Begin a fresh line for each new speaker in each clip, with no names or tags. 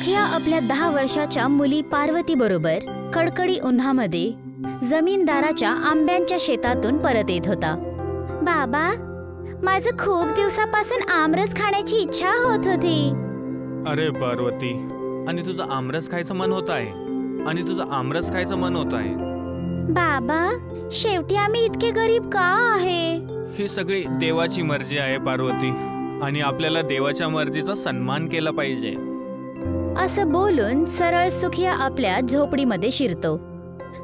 सुखिया आपल्या 10 वर्षाच्या मुली पार्वती बरोबर कडकडी उन्हामध्ये जमीनदाराच्या आंब्यांच्या शेतातून परत येत होता। बाबा, माझं खूप दिवसापासून आमरस खाण्याची इच्छा होत होती।
अरे पार्वती, आणि तुझं आमरस खायचं मन होत आहे?
बाबा, शेवटी आम्ही इतके गरीब का आहे?
ही सगळी देवाची मर्जी आहे पार्वती, आणि आपल्याला देवाच्या मर्जीचा सन्मान केला पाहिजे।
असं बोलून सरळ सुखिया आपल्या झोपडीमध्ये शिरतो।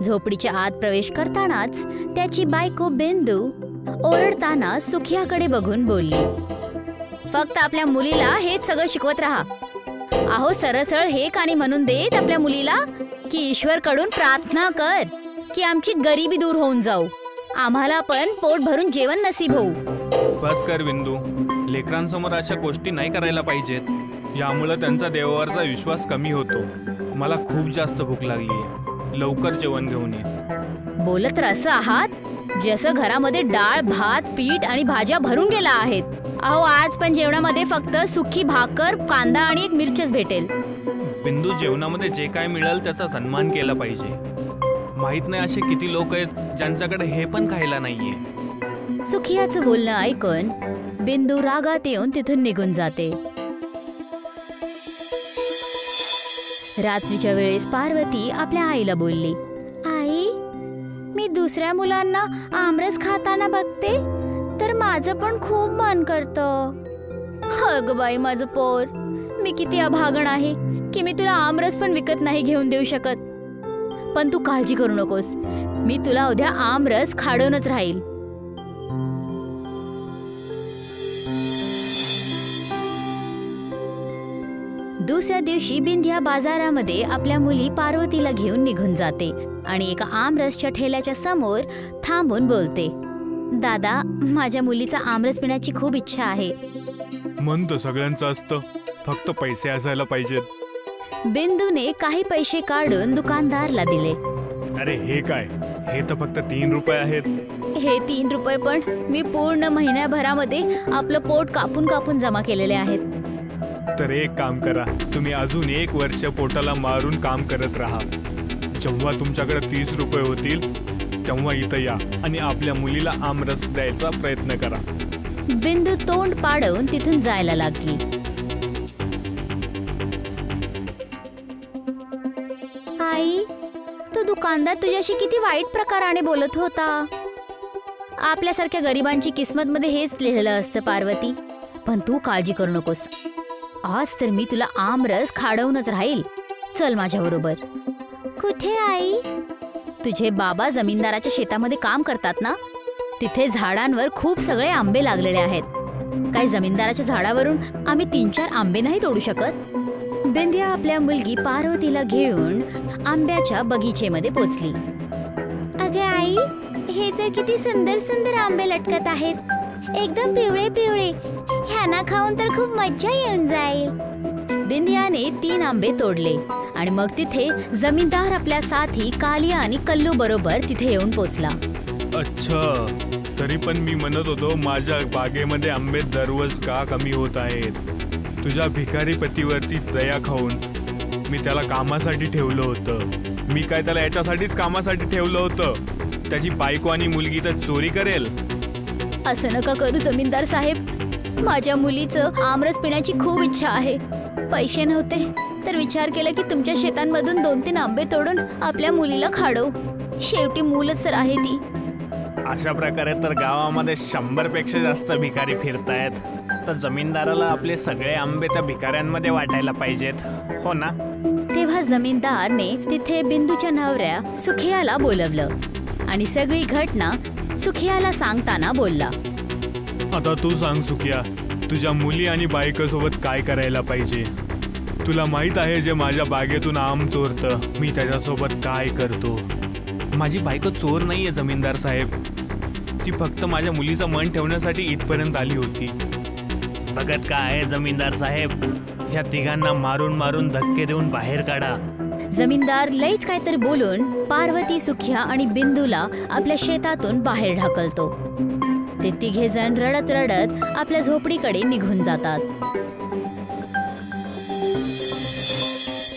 झोपडीच्या आत प्रवेश करतानाच त्याची बायको बिंदू ओरडताना सुखियाकडे बघून बोलली, फक्त आपल्या मुलीला हेच सगळं शिकवत राहा। अहो, सरळ सरळ हे कानी म्हणून देत आपल्या मुलीला की ईश्वरकडून प्रार्थना कर की आमची गरिबी दूर होऊन जाऊ, आम्हाला पण पोट भरून जेवण नसीब होऊ।
बस कर बिंदू, लेकरांसमोर अशा गोष्टी नाही करायला पाहिजेत, यामुळे त्यांचा देवावरचा विश्वास कमी होतो। मला खूप जास्त भूक लागलीये, लवकर जेवण घेऊन ये।
बोलत तर असं आहात जसं घरामध्ये डाळ, भात, पीठ आणि भाज्या भरून गेला आहेत। अहो, आज पण जेवणामध्ये फक्त सुकी भाकर, कांदा आणि एक मिरचीच भेटेल।
बिंदू, जेवणामध्ये जे काय मिळेल त्याचा सन्मान केला पाहिजे। माहित नाही असे किती लोक आहेत ज्यांच्याकडे हे पण खायला नाहीये।
सुखियाचं बोलणं ऐकून बिंदू रागात येऊन तिथून निघून जाते। रात्रीच्या वेळेस पार्वती आपल्या आईला बोलली, आई, मी दुसऱ्या मुलांना आमरस खाताना बघते तर माझं पण खूप मन करतं। अगं बाई, माझं पोर, मी किती अभागण आहे की मी तुला आमरस पण विकत नाही घेऊन देऊ शकत। पण तू काळजी करू नकोस, मी तुला उद्या आमरस खाडूनच राहील। दुसऱ्या दिवशी बिंदिया बाजारामध्ये आपल्या मुली पार्वतीला घेऊन निघून जाते आणि एका आमरसच्या ठेल्याच्या समोर थांबून बोलते, दादा, माझ्या मुलीचा आमरस पिण्याची खूप इच्छा आहे।
मन तर सगळ्यांचं असतं, फक्त पैसे असायला पाहिजेत।
बिंदूने काही पैसे काढून दुकानदारला दिले।
अरे हे काय, हे तर फक्त 3 रुपये आहेत।
हे 3 रुपये पण मी पूर्ण महिन्याभरामध्ये आपलं पोट कापून कापून जमा केलेले आहेत।
तर एक काम करा, तुम्ही अजून 1 वर्ष पोटाला मारून काम करत राहा। जेव्हा तुमच्याकडे 30 रुपये होतील तेव्हा इथं या आणि आपल्या मुलीला आमरस द्यायचा प्रयत्न करा।
बिंदू तोंड पाडून तिथून जायला लागली। आई, तो दुकानदार तुझ्याशी किती वाईट प्रकाराने बोलत होता। आपल्यासारख्या गरिबांची किस्मत मध्ये हेच लिहिलेलं असतं पार्वती, पण तू काळजी करू नकोस। आज तर मी तुला आमरस खाडवूनच राहील। चल माझ्या बरोबर। कुठे आई? तुझे बाबा जमीनदाराच्या शेतामध्ये काम करतात ना, तिथे झाडांवर खूप सगळे आंबे लागलेले आहेत। काही जमीनदाराच्या झाडावरून आम्ही 3-4 आंबे नाही तोडू शकत? बिंदिया आपल्या मुलगी पार्वतीला घेऊन आंब्याच्या बगीचेमध्ये पोचली। अगं आई, हे तर किती सुंदर सुंदर आंबे लटकत आहेत, एकदम पिवळे पिवळे। ह्यांना खाऊन तर खूप मज्जा येऊन जाईल। बिंदियाने 3 आंबे तोडले आणि मग तिथे जमीनदार आपल्या साथी कालिया आणि कल्लू बरोबर तिथे येऊन पोचला।
अच्छा, तरी पण मी म्हणत होतो माझ्या बागेमध्ये आंबे दररोज का कमी होत आहेत? तुझ्या भिकारी पतीवरती दया खाऊन मी त्याला कामासाठी ठेवलं होतं। मी काय त्याला याच्यासाठीच कामासाठी ठेवलं होतं? त्याची बायको आणि मुलगी तर चोरी करेल?
असं नका करू जमीनदार साहेब, माझ्या मुलीचं आमरस पिण्याची खूप इच्छा आहे। पैसे नव्हते तर विचार केला की तुमच्या शेतांमधून 2-3 आंबे तोडून आपल्या मुलीला खाडो। शेवटी मूलच तर आहे ती।
अशा प्रकारे तर गावामध्ये 100 पेक्षा जास्त भिकारी फिरतायत, तर जमीनदाराला आपले सगळे आंबे त्या भिकाऱ्यांमध्ये वाटायला पाहिजेत, हो ना?
तेव्हा जमीनदारने तिथे बिंदूच्या नवऱ्या सुखियाला बोलवलं आणि सगळी घटना सुखियाला सांगताना बोलला,
आता तू सांग सुखिया, तुझ्या मुली आणि बायकोसोबत काय करायला पाहिजे? तुला माहित आहे जे माझ्या बागेतून आम चोरतं, मी त्याच्यासोबत काय करतो? माझी बायको चोर नाहीये जमीनदार साहेब, ती फक्त माझ्या मुलीचं मन ठेवण्यासाठी इथपर्यंत आली होती। बघत काय आहे जमीनदार साहेब, ह्या तिघांना मारून मारून धक्के देऊन बाहेर काढा।
जमीनदार लईच काहीतरी बोलून पार्वती, सुखिया आणि बिंदूला आपल्या शेतातून बाहेर ढकलतो। ते तिघे जण रडत रडत आपल्या झोपडीकडे निघून जातात।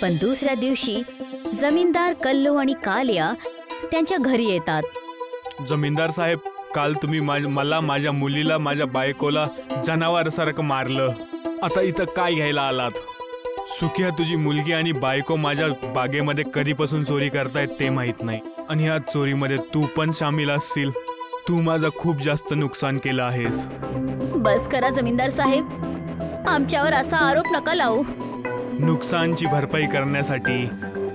पण दुसऱ्या दिवशी जमीनदार कल्लू आणि कालिया त्यांच्या घरी येतात.
जमीनदार साहेब, काल तुम्ही मला, माझ्या मुलीला, माझ्या बायकोला जनावरासारखं मारलं. आता इथं काय घ्यायला आलात? सुखिया, तुझी मुलगी आणि बायको माझ्या बागेमध्ये कधीपासून चोरी करतायत ते माहित नाही, आणि या चोरीमध्ये तू पण सामील असशील. तू माझं खूप जास्त नुकसान केलं आहेस.
बस करा जमीनदार साहेब, आमच्यावर असा आरोप नका लावू.
नुकसानची भरपाई करण्यासाठी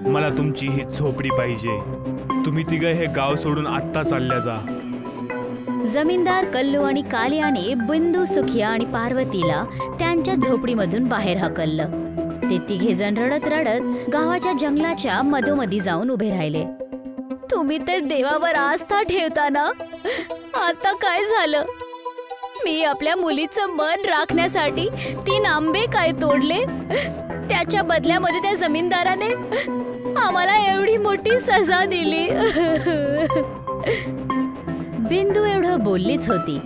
मला तुमची ही झोपडी पाहिजे. तुम्ही तिघं हे गाव सोडून आत्ता चालल्या जा.
जमीनदार कल्लू आणि कालियाने बिंदू, सुखिया आणि पार्वतीला त्यांच्या झोपडीमधून बाहेर हकललं. ते तिघे जण रडत रडत गावाच्या जंगलाच्या मधोमधी जाऊन उभे राहिले. तुम्ही तर देवावर आस्था ठेवता ना, आता काय झालं? मी आपल्या मुलीचं मन राखण्यासाठी 3 आंबे काय तोडले, त्याच्या बदल्यामध्ये त्या जमीनदाराने आम्हाला एवढी मोठी सजा दिली. बिंदू एवढं बोललीच होती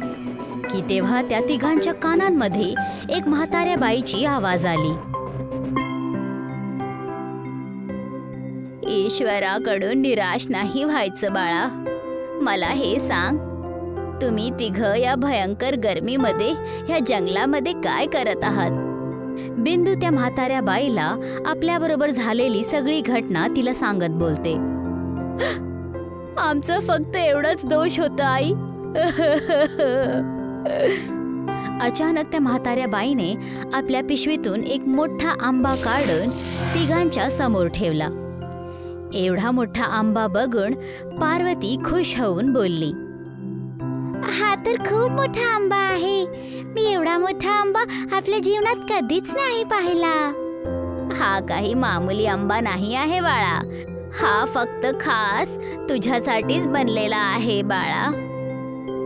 की तेव्हा त्या तिघांच्या कानांमध्ये एक म्हाताऱ्या बाईची आवाज आली. ईश्वराकडून निराश नाही व्हायचं बाळा. मला हे सांग, तुम्ही तिघं या भयंकर गरमीमध्ये ह्या जंगलामध्ये काय करत आहात? बिंदू त्या म्हाताऱ्या बाईला आपल्याबरोबर झालेली सगळी घटना तिला सांगत बोलते. आमचं फक्त एवढंच दोष होतं आई. अचानक त्या म्हाताऱ्या बाईने आपल्या पिशवीतून एक मोठा आंबा काढून तिघांच्या समोर ठेवला. एवढा मोठा आंबा बघून पार्वती खुश होऊन बोलली, हा तर खूप मोठा आंबा आहे. मी एवढा मोठा आंबा आपल्या जीवनात कधीच नाही पाहिला. हा काही मामूली आंबा नाही आहे बाळा. हा फक्त खास तुझ्यासाठीच बनलेला आहे बाळा.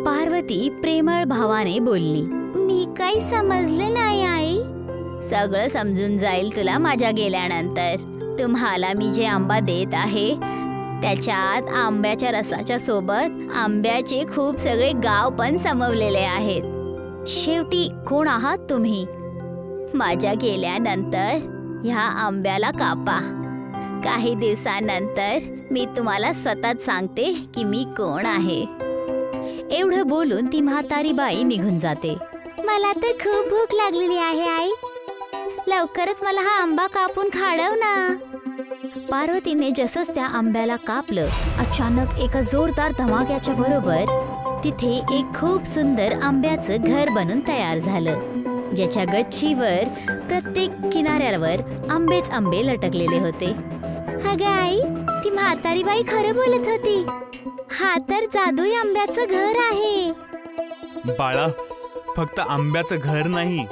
पार्वती प्रेमळ भावाने बोलली. मी काही समजले नाही आई. सगळं समजून जाईल तुला माझ्या गेल्यानंतर. तुम्हाला मी जे आंबा देत आहे त्याच्यात आंब्याच्या रसाच्या सोबत आंब्याचे खूप सगळे गाव पण समवलेले आहेत. शेवटी कोण आहात तुम्ही? माझ्या गेल्यानंतर ह्या आंब्याला कापा. काही दिवसांनंतर मी तुम्हाला स्वतःच सांगते की मी कोण आहे. एवढं बोलून ती म्हातारी बाई निघून जाते. मला तर खूप भूक लागलेली आहे आई. लवकरच मला हा आंबा कापून खाडव ना. पार्वतीने जसंच त्या आंब्याला कापलं, अचानक एका जोरदार धमाक्याच्या बरोबर तिथे एक खूप सुंदर आंब्याचं घर बनून तयार झालं, ज्याच्या गच्चीवर प्रत्येक किनाऱ्यावर आंबेच आंबे लटकलेले होते. अगं आई, ती म्हातारी बाई खरं बोलत होती. हा तर जादुई आंब्याचं घर आहे.
बाळा, फक्त आंब्याचं घर नाही,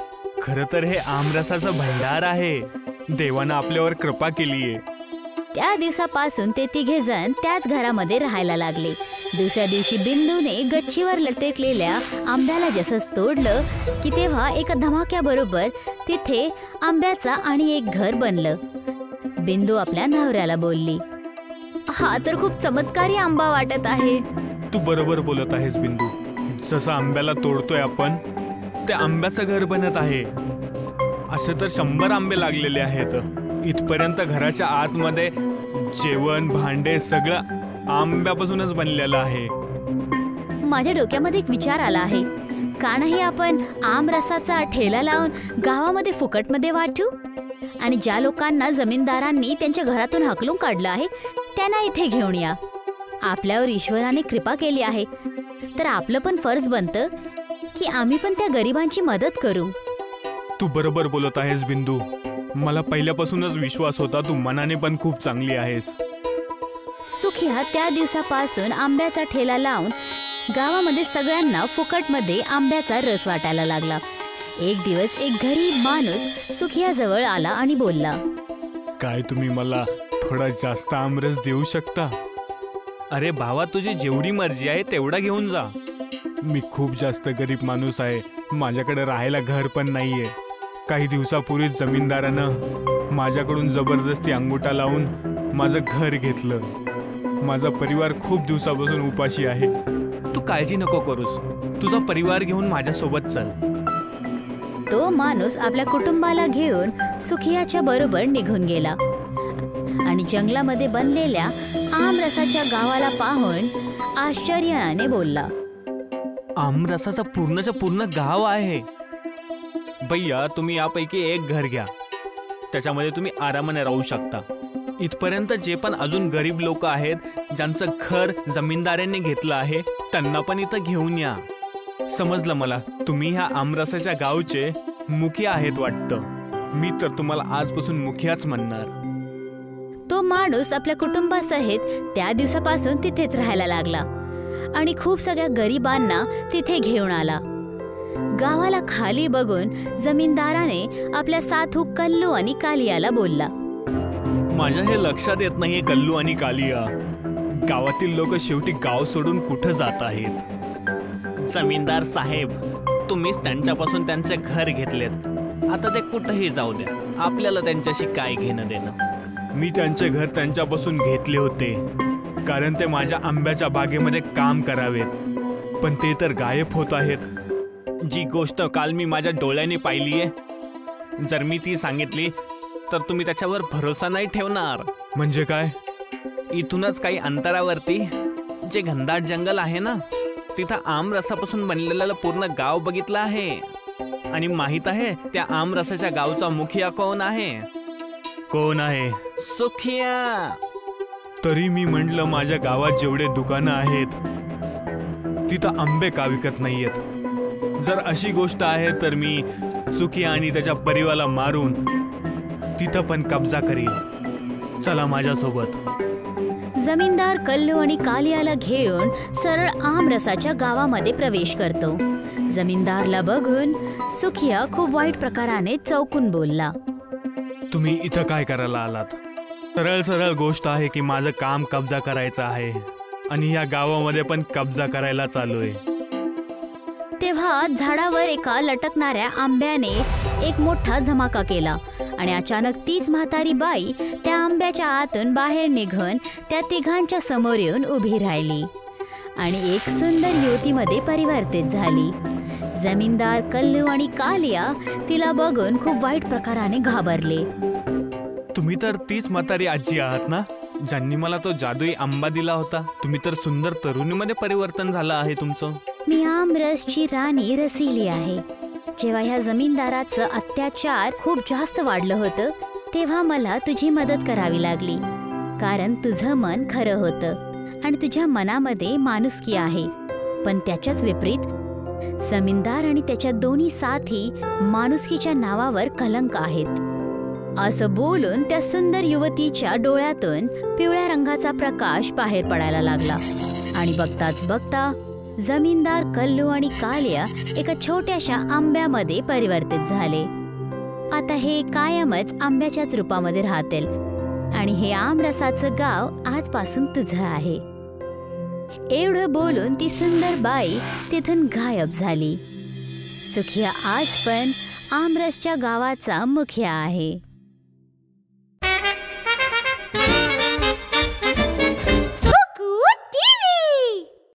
खरं तर हे आमरसाचं भंडार आहे. देवानं आपल्यावर कृपा केलीये.
त्या दिवसापासून ते तिघे जण त्याच घरामध्ये राहायला लागले. दुसऱ्या दिवशी बिंदूने गच्चीवर लटकलेल्या आंब्याला जसंच तोडलं की तेव्हा एका धमाक्याबरोबर तिथे आंब्याचा आणि एक घर बनलं. बिंदू आपल्या नवऱ्याला बोलली, हा तर खूप चमत्कारी आंबा वाटत आहे.
तू बरोबर बोलत आहेस बिंदू. जसं आंब्याला तोडतोय आपण, ते आंब्याचं घर बनत आहे. असे तर 100 आंबे लागलेले आहेत. इथपर्यंत घराच्या आतमध्ये जेवण, भांडे सगळं आंब्यापासूनच बनलेलं आहे.
माझ्या डोक्यामध्ये एक विचार आला आहे. का नाही आपण आमरसाचा ठेला लावून गावामध्ये फुकटमध्ये वाटू, आणि ज्या लोकांना जमीनदारांनी त्यांच्या घरातून हाकलून काढलं आहे त्यांना इथे घेऊन या. आपल्यावर ईश्वराने कृपा केली आहे तर आपलं पण फर्ज बनतं की आम्ही पण त्या गरिबांची मदत करू.
तू बरोबर बोलत आहेस बिंदू. मला पहिल्यापासूनच विश्वास होता तू मनाने पण खूप चांगली आहेस.
सुखिया त्या दिवसापासून आंब्याचा ठेला लावून गावामध्ये सगळ्यांना फुकटमध्ये आंब्याचा रस वाटायला लागला. एक दिवस एक गरीब माणूस सुखिया जवळ आला आणि बोलला,
काय तुम्ही मला थोडा जास्त आमरस देऊ शकता? अरे भावा, तुझी जेवढी मर्जी आहे तेवढा घेऊन जा. मी खूप जास्त गरीब माणूस आहे. माझ्याकडे राहायला घर पण नाहीये. काही दिवसापूर्वी जमीनदारानं माझ्याकडून जबरदस्ती अंगुठा लावून माझं घर घेतलं. माझा परिवार खूप दिवसापासून उपाशी आहे. तू काळजी नको करूस. तुझा परिवार घेऊन माझ्यासोबत चल.
तो माणूस आपल्या कुटुंबाला घेऊन सुखियाच्या बरोबर निघून गेला. आणि जंगलामध्ये बनलेल्या आमरसाच्या गावाला पाहून आश्चर्याने बोलला,
आमरसाचं पूर्ण गाव आहे. भैया, तुम्ही यापैकी एक घर घ्या, त्याच्यामध्ये तुम्ही आरामाने राहू शकता. इथपर्यंत जे पण अजून गरीब लोक आहेत, ज्यांचं घर जमीनदारांनी घेतलं आहे, त्यांना पण इथं घेऊन या. समजलं मला, तुम्ही ह्या आमरसाच्या गावचे मुखिया आहेत वाटतं. मी तर तुम्हाला आजपासून मुखियाच म्हणणार.
तो माणूस आपल्या कुटुंबासहित त्या दिवसापासून तिथेच राहायला लागला आणि खूप सगळ्या गरिबांना तिथे घेऊन आला. गावाला खाली बघून जमीनदाराने आपल्या साथू कल्लू आणि कालियाला बोलला,
माझ्या हे लक्षात येत नाहीये कल्लू आणि कालिया, गावातील लोक शेवटी गाव सोडून कुठं जात आहेत. जमीनदार साहेब, तुम्हीच त्यांच्यापासून त्यांचे घर घेतलेत. आता ते कुठेही जाऊ द्या, आपल्याला त्यांच्याशी काय घेणं देणं. मी त्यांचे घर त्यांच्यापासून घेतले होते कारण ते माझ्या आंब्याच्या बागेमध्ये काम करावेत, पण ते तर गायब होत आहेत. जी गोष्ट काल मी माझ्या डोळ्याने पाहिलीये, जर मी ती सांगितली तर तुम्ही त्याच्यावर भरोसा नाही ठेवणार. म्हणजे काय? इथूनच काही अंतरावरती जे घनदाट जंगल आहे ना, तिथं आमरसापासून बनलेलं पूर्ण गाव बघितलं आहे. आणि माहित आहे त्या आमरसाच्या गावचा मुखिया कोण आहे? कोण आहे? सुखिया. तरी मी म्हटलं, माझ्या गावात जेवढे दुकानं आहेत तिथं आंबे का विकत नाहीयेत? जर अशी गोष्ट आहे तर मी सुखिया आणि त्याच्या परिवाराला मारून तिथं पण कब्जा करील. चला माझ्यासोबत.
जमीनदार कल्लू आणि कालियाला घेऊन सरळ आमरसाच्या गावामध्ये प्रवेश करतो. जमीनदारला बघून सुखिया खूप वाईट प्रकाराने चौकून बोलला,
तुम्ही इथं काय करायला आलात? सरळ गोष्ट आहे की माझं काम कब्जा करायचं आहे आणि या गावामध्ये पण कब्जा करायला चालू आहे.
तेव्हा झाडावर एका लटकणाऱ्या आंब्याने एक मोठा धमाका केला आणि अचानक तीच म्हातारी बाई त्या आंब्याच्या आतून बाहेर निघून त्या तिघांच्या समोर येऊन उभी राहिली आणि एक सुंदर युवतीमध्ये परिवर्तित झाली. जमीनदार कल्लू आणि कालिया तिला बघून खूप वाईट प्रकाराने घाबरले.
तुम्ही तर तीच म्हातारी आजी आहात ना, ज्यांनी मला तो जादुई आंबा दिला होता? तुम्ही तर सुंदर तरुणीमध्ये परिवर्तन झालं आहे तुमचं.
मी आमरसची राणी रसिली आहे. जेव्हा ह्या जमीनदाराचं अत्याचार खूप जास्त वाढलं होतं, तेव्हा मला तुझी मदत करावी लागली, कारण तुझं मन खरं होतं आणि तुझ्या मनामध्ये माणुसकी आहे. पण त्याच्याच विपरीत जमीनदार आणि त्याच्या दोन्ही साथी माणुसकीच्या नावावर कलंक आहेत. असं बोलून त्या सुंदर युवतीच्या डोळ्यातून पिवळ्या रंगाचा प्रकाश बाहेर पडायला लागला आणि बघताच बघता जमीनदार कल्लू आणि कालिया एका छोट्याशा आंब्यामध्ये परिवर्तित झाले. आता हे कायमच आंब्याच्याच रूपामध्ये राहतील आणि हे आमरसाचं गाव आजपासून तुझं आहे. एवढं बोलून ती सुंदर बाई तिथून गायब झाली. सुखिया आज पण आमरसच्या गावाचा मुखिया आहे.